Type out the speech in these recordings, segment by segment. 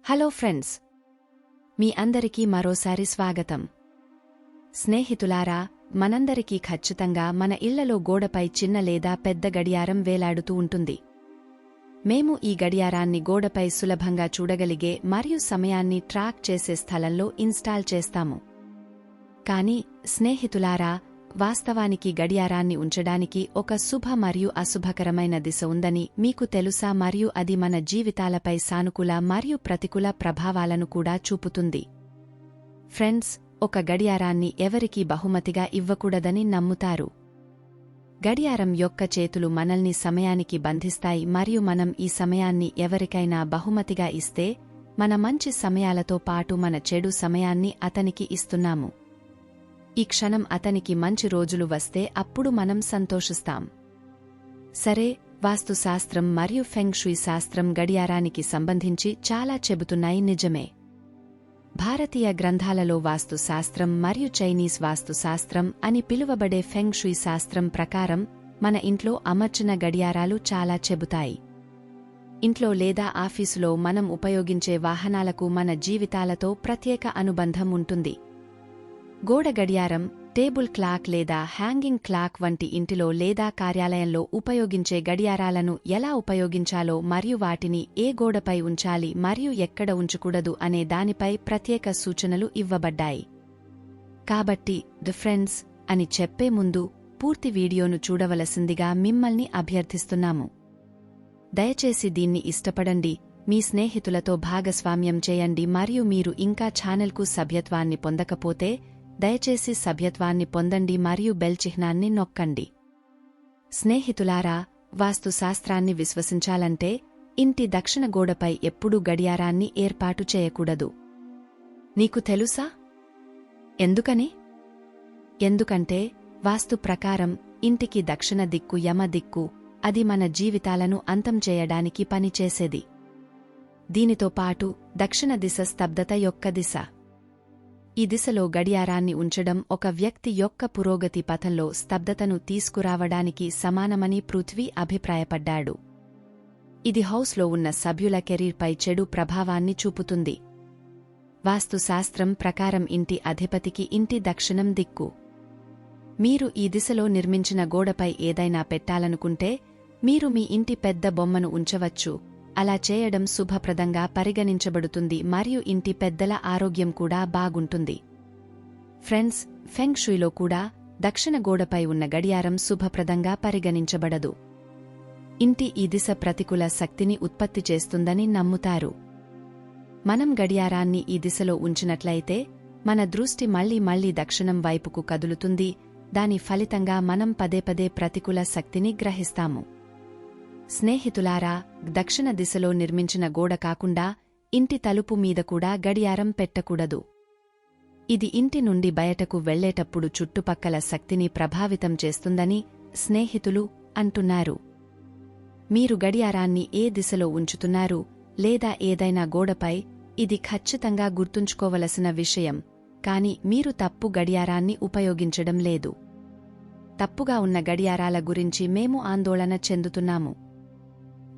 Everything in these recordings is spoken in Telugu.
హలో ఫ్రెండ్స్, మీ అందరికీ మరోసారి స్వాగతం. స్నేహితులారా, మనందరికీ ఖచ్చితంగా మన ఇళ్లలో గోడపై చిన్న లేదా పెద్ద గడియారం వేలాడుతూ ఉంటుంది. మేము ఈ గడియారాన్ని గోడపై సులభంగా చూడగలిగే మరియు సమయాన్ని ట్రాక్ చేసే స్థలంలో ఇన్స్టాల్ చేస్తాము. కానీ స్నేహితులారా, వాస్తవానికి గడియారాన్ని ఉంచడానికి ఒక శుభ మరియు అశుభకరమైన దిశ ఉందని మీకు తెలుసా? మరియు అది మన జీవితాలపై సానుకూల మరియు ప్రతికూల ప్రభావాలను కూడా చూపుతుంది. ఫ్రెండ్స్, ఒక గడియారాన్ని ఎవరికీ బహుమతిగా ఇవ్వకూడదని నమ్ముతారు. గడియారం యొక్క చేతులు మనల్ని సమయానికి బంధిస్తాయి మరియు మనం ఈ సమయాన్ని ఎవరికైనా బహుమతిగా ఇస్తే మన మంచి సమయాలతో పాటు మన చెడు సమయాన్ని అతనికి ఇస్తున్నాము. ఈ క్షణం అతనికి మంచి రోజులు వస్తే అప్పుడు మనం సంతోషిస్తాం. సరే, వాస్తుశాస్త్రం మరియు ఫెంగ్ షుయ్ శాస్త్రం గడియారానికి సంబంధించి చాలా చెబుతున్నాయి, నిజమే. భారతీయ గ్రంథాలలో వాస్తుశాస్త్రం మరియు చైనీస్ వాస్తుశాస్త్రం అని పిలువబడే ఫెంగ్ షుయ్ శాస్త్రం ప్రకారం మన ఇంట్లో అమర్చిన గడియారాలు చాలా చెబుతాయి. ఇంట్లో లేదా ఆఫీసులో మనం ఉపయోగించే వాహనాలకు మన జీవితాలతో ప్రత్యేక అనుబంధం ఉంటుంది. గోడ గడియారం, టేబుల్ క్లాక్ లేదా హ్యాంగింగ్ క్లాక్ వంటి ఇంటిలో లేదా కార్యాలయంలో ఉపయోగించే గడియారాలను ఎలా ఉపయోగించాలో మరియు వాటిని ఏ గోడపై ఉంచాలి మరియు ఎక్కడ ఉంచకూడదు అనే దానిపై ప్రత్యేక సూచనలు ఇవ్వబడ్డాయి. కాబట్టి ఫ్రెండ్స్ అని చెప్పే ముందు పూర్తి వీడియోను చూడవలసిందిగా మిమ్మల్ని అభ్యర్థిస్తున్నాము. దయచేసి దీన్ని ఇష్టపడండి, మీ స్నేహితులతో భాగస్వామ్యం చేయండి మరియు మీరు ఇంకా ఛానల్కు సభ్యత్వాన్ని పొందకపోతే దయచేసి సభ్యత్వాన్ని పొందండి మరియు బెల్ చిహ్నాన్ని నొక్కండి. స్నేహితులారా, వాస్తుశాస్త్రాన్ని విశ్వసించాలంటే ఇంటి దక్షిణ గోడపై ఎప్పుడూ గడియారాన్ని ఏర్పాటు చేయకూడదు. నీకు తెలుసా ఎందుకని? ఎందుకంటే వాస్తు ప్రకారం ఇంటికి దక్షిణ దిక్కు యమ దిక్కు. అది మన జీవితాలను అంతం చేయడానికి పనిచేసేది. దీనితో పాటు దక్షిణ దిశ స్తబ్దత యొక్క దిశ. ఈ దిశలో గడియారాన్ని ఉంచడం ఒక వ్యక్తి యొక్క పురోగతి పథంలో స్తబ్దతను తీసుకురావడానికి సమానమని పృథ్వీ అభిప్రాయపడ్డాడు. ఇది హౌస్లో ఉన్న సభ్యుల కెరీర్పై చెడు ప్రభావాన్ని చూపుతుంది. వాస్తుశాస్త్రం ప్రకారం ఇంటి అధిపతికి ఇంటి దక్షిణం దిక్కు. మీరు ఈ దిశలో నిర్మించిన గోడపై ఏదైనా పెట్టాలనుకుంటే మీరు మీ ఇంటి పెద్ద బొమ్మను ఉంచవచ్చు. అలా చేయడం శుభప్రదంగా పరిగణించబడుతుంది మరియు ఇంటి పెద్దల ఆరోగ్యం కూడా బాగుంటుంది. ఫ్రెండ్స్, ఫెంగ్ షుయ్లో కూడా దక్షిణ గోడపై ఉన్న గడియారం శుభప్రదంగా పరిగణించబడదు. ఇంటి ఈ దిశ ప్రతికూల శక్తిని ఉత్పత్తి చేస్తుందని నమ్ముతారు. మనం గడియారాన్ని ఈ దిశలో ఉంచినట్లయితే మన దృష్టి మళ్లీ దక్షిణం వైపుకు కదులుతుంది. దాని ఫలితంగా మనం పదే ప్రతికూల శక్తిని గ్రహిస్తాము. స్నేహితులారా, దక్షిణ దిశలో నిర్మించిన గోడ కాకుండా ఇంటి తలుపు మీద కూడా గడియారం పెట్టకూడదు. ఇది ఇంటి నుండి బయటకు వెళ్లేటప్పుడు చుట్టుపక్కల శక్తిని ప్రభావితం చేస్తుందని స్నేహితులు అంటున్నారు. మీరు గడియారాన్ని ఏ దిశలో ఉంచుతున్నారు లేదా ఏదైనా గోడపై, ఇది ఖచ్చితంగా గుర్తుంచుకోవలసిన విషయం. కాని మీరు తప్పు గడియారాన్ని ఉపయోగించడం లేదు. తప్పుగా ఉన్న గడియారాల గురించి మేము ఆందోళన చెందుతున్నాము.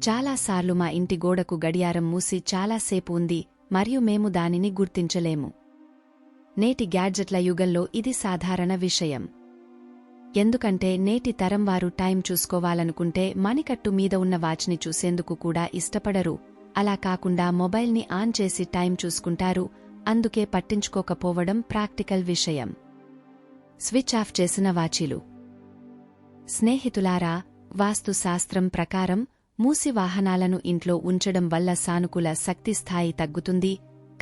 చాలాసార్లు మా ఇంటి గోడకు గడియారం మూసి చాలాసేపు ఉంది మరియు మేము దానిని గుర్తించలేము. నేటి గ్యాడ్జెట్ల యుగంలో ఇది సాధారణ విషయం. ఎందుకంటే నేటి తరం వారు టైం చూసుకోవాలనుకుంటే మణికట్టు మీద ఉన్న వాచ్ని చూసేందుకు కూడా ఇష్టపడరు. అలా కాకుండా మొబైల్ని ఆన్ చేసి టైం చూసుకుంటారు. అందుకే పట్టించుకోకపోవడం ప్రాక్టికల్ విషయం. స్విచ్ ఆఫ్ చేసిన వాచీలు. స్నేహితులారా, వాస్తుశాస్త్రం ప్రకారం మూసి వాహనాలను ఇంట్లో ఉంచడం వల్ల సానుకూల శక్తి స్థాయి తగ్గుతుంది.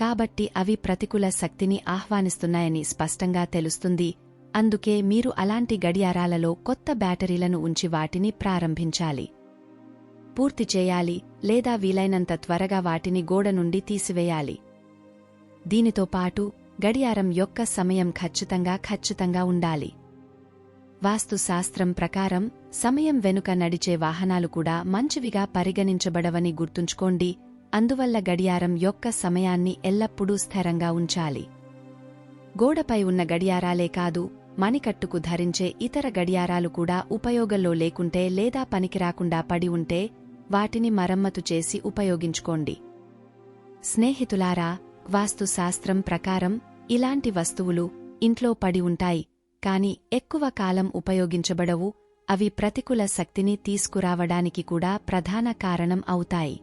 కాబట్టి అవి ప్రతికూల శక్తిని ఆహ్వానిస్తున్నాయని స్పష్టంగా తెలుస్తుంది. అందుకే మీరు అలాంటి గడియారాలలో కొత్త బ్యాటరీలను ఉంచి వాటిని ప్రారంభించాలి, పూర్తి చేయాలి లేదా వీలైనంత త్వరగా వాటిని గోడ నుండి తీసివేయాలి. దీనితో పాటు గడియారం యొక్క సమయం ఖచ్చితంగా ఉండాలి. వాస్తుశాస్త్రం ప్రకారం సమయం వెనుక నడిచే వాహనాలు కూడా మంచివిగా పరిగణించబడవని గుర్తుంచుకోండి. అందువల్ల గడియారం యొక్క సమయాన్ని ఎల్లప్పుడూ స్థిరంగా ఉంచాలి. గోడపై ఉన్న గడియారాలే కాదు, మణికట్టుకు ధరించే ఇతర గడియారాలు కూడా ఉపయోగంలో లేకుంటే లేదా పనికిరాకుండా పడి ఉంటే వాటిని మరమ్మతు చేసి ఉపయోగించుకోండి. స్నేహితులారా, వాస్తుశాస్త్రం ప్రకారం ఇలాంటి వస్తువులు ఇంట్లో పడి ఉంటాయి, కాని ఎక్కువ కాలం ఉపయోగించబడవు. అవి ప్రతికూల శక్తిని తీసుకురావడానికి కూడా ప్రధాన కారణం అవుతాయి.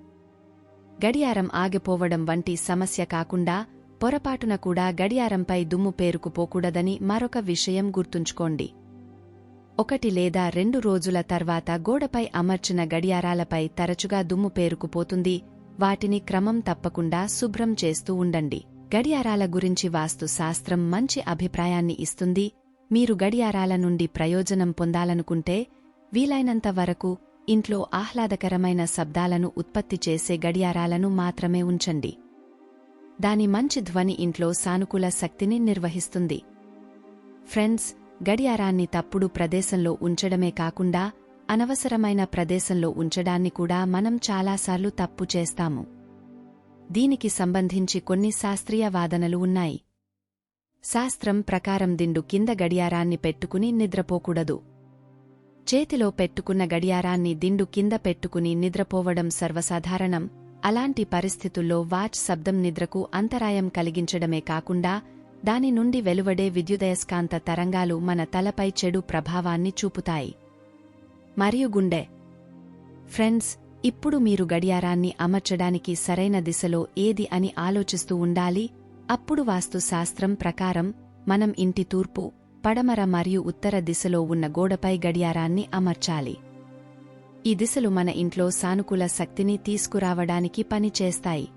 గడియారం ఆగిపోవడం వంటి సమస్య కాకుండా పొరపాటున కూడా గడియారంపై దుమ్ము పేరుకుపోకూడదని మరొక విషయం గుర్తుంచుకోండి. 1 లేదా 2 రోజుల తర్వాత గోడపై అమర్చిన గడియారాలపై తరచుగా దుమ్ము పేరుకుపోతుంది. వాటిని క్రమం తప్పకుండా శుభ్రం చేస్తూ ఉండండి. గడియారాల గురించి వాస్తు శాస్త్రం మంచి అభిప్రాయాన్ని ఇస్తుంది. మీరు గడియారాల నుండి ప్రయోజనం పొందాలనుకుంటే వీలైనంత వరకు ఇంట్లో ఆహ్లాదకరమైన శబ్దాలను ఉత్పత్తి చేసే గడియారాలను మాత్రమే ఉంచండి. దాని మంచి ధ్వని ఇంట్లో సానుకూల శక్తిని నిర్వహిస్తుంది. ఫ్రెండ్స్, గడియారాన్ని తప్పుడు ప్రదేశంలో ఉంచడమే కాకుండా అనవసరమైన ప్రదేశంలో ఉంచడాన్ని కూడా మనం చాలాసార్లు తప్పు చేస్తాము. దీనికి సంబంధించి కొన్ని శాస్త్రీయ వాదనలు ఉన్నాయి. శాస్త్రం ప్రకారం దిండు కింద గడియారాన్ని పెట్టుకుని నిద్రపోకూడదు. చేతిలో పెట్టుకున్న గడియారాన్ని దిండు కింద పెట్టుకుని నిద్రపోవడం సర్వసాధారణం. అలాంటి పరిస్థితుల్లో వాచ్ శబ్దం నిద్రకు అంతరాయం కలిగించడమే కాకుండా దాని నుండి వెలువడే విద్యుదయస్కాంత తరంగాలు మన తలపై చెడు ప్రభావాన్ని చూపుతాయి. మరియు గుండె. ఫ్రెండ్స్, ఇప్పుడు మీరు గడియారాన్ని అమర్చడానికి సరైన దిశలో ఏది అని ఆలోచిస్తూ ఉండాలి. అప్పుడు వాస్తు శాస్త్రం ప్రకారం మనం ఇంటి తూర్పు, పడమర మరియు ఉత్తర దిశలో ఉన్న గోడపై గడియారాన్ని అమర్చాలి. ఈ దిశలు మన ఇంట్లో సానుకూల శక్తిని తీసుకురావడానికి పనిచేస్తాయి.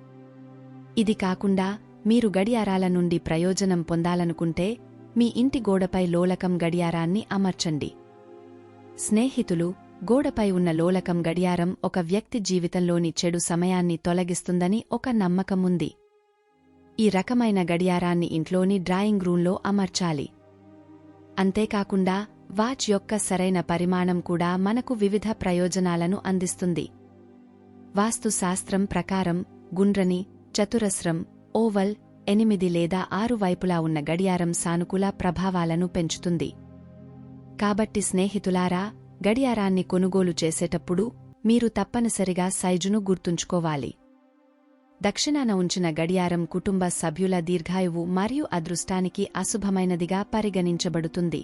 ఇది కాకుండా మీరు గడియారాల నుండి ప్రయోజనం పొందాలనుకుంటే మీ ఇంటి గోడపై లోలకం గడియారాన్ని అమర్చండి. స్నేహితులు, గోడపై ఉన్న లోలకం గడియారం ఒక వ్యక్తి జీవితంలోని చెడు సమయాన్ని తొలగిస్తుందని ఒక నమ్మకముంది. ఈ రకమైన గడియారాన్ని ఇంట్లోని డ్రాయింగ్ రూంలో అమర్చాలి. అంతేకాకుండా వాచ్ యొక్క సరైన పరిమాణం కూడా మనకు వివిధ ప్రయోజనాలను అందిస్తుంది. వాస్తు శాస్త్రం ప్రకారం గుండ్రని, చతురస్రం, ఓవల్, 8 లేదా 6 వైపులా ఉన్న గడియారం సానుకూల ప్రభావాలను పెంచుతుంది. కాబట్టి స్నేహితులారా, గడియారాన్ని కొనుగోలు చేసేటప్పుడు మీరు తప్పనిసరిగా సైజును గుర్తుంచుకోవాలి. దక్షిణాన ఉంచిన గడియారం కుటుంబ సభ్యుల దీర్ఘాయువు మరియు అదృష్టానికి అశుభమైనదిగా పరిగణించబడుతుంది.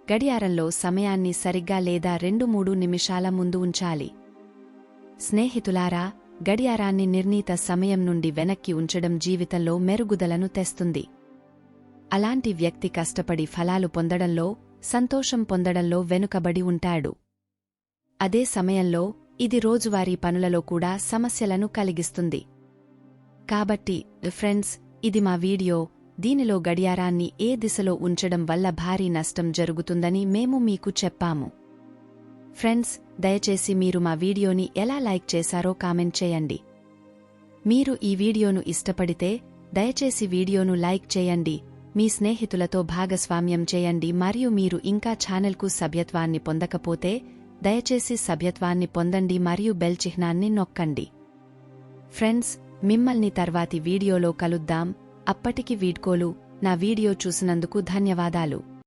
గడియారంలో సమయాన్ని సరిగ్గా లేదా 2-3 నిమిషాల ముందు ఉంచాలి. స్నేహితులారా, గడియారాన్ని నిర్ణీత సమయం నుండి వెనక్కి ఉంచడం జీవితంలో మెరుగుదలను తెస్తుంది. అలాంటి వ్యక్తి కష్టపడి ఫలాలు పొందడంలో, సంతోషం పొందడంలో వెనుకబడి ఉంటాడు. అదే సమయంలో ఇది రోజువారీ పనులలో కూడా సమస్యలను కలిగిస్తుంది. కాబట్టి ఫ్రెండ్స్, ఇది మా వీడియో. దీనిలో గడియారాన్ని ఏ దిశలో ఉంచడం వల్ల భారీ నష్టం జరుగుతుందని మేము మీకు చెప్పాము. ఫ్రెండ్స్, దయచేసి మీరు మా వీడియోని ఎలా లైక్ చేశారో కామెంట్ చేయండి. మీరు ఈ వీడియోను ఇష్టపడితే దయచేసి వీడియోను లైక్ చేయండి, మీ స్నేహితులతో భాగస్వామ్యం చేయండి మరియు మీరు ఇంకా ఛానల్కు సభ్యత్వాన్ని పొందకపోతే దయచేసి సభ్యత్వాన్ని పొందండి మరియు బెల్ చిహ్నాన్ని నొక్కండి. ఫ్రెండ్స్, మిమ్మల్ని తర్వాతి వీడియోలో కలుద్దాం. అప్పటికి వీడ్కోలు. నా వీడియో చూసినందుకు ధన్యవాదాలు.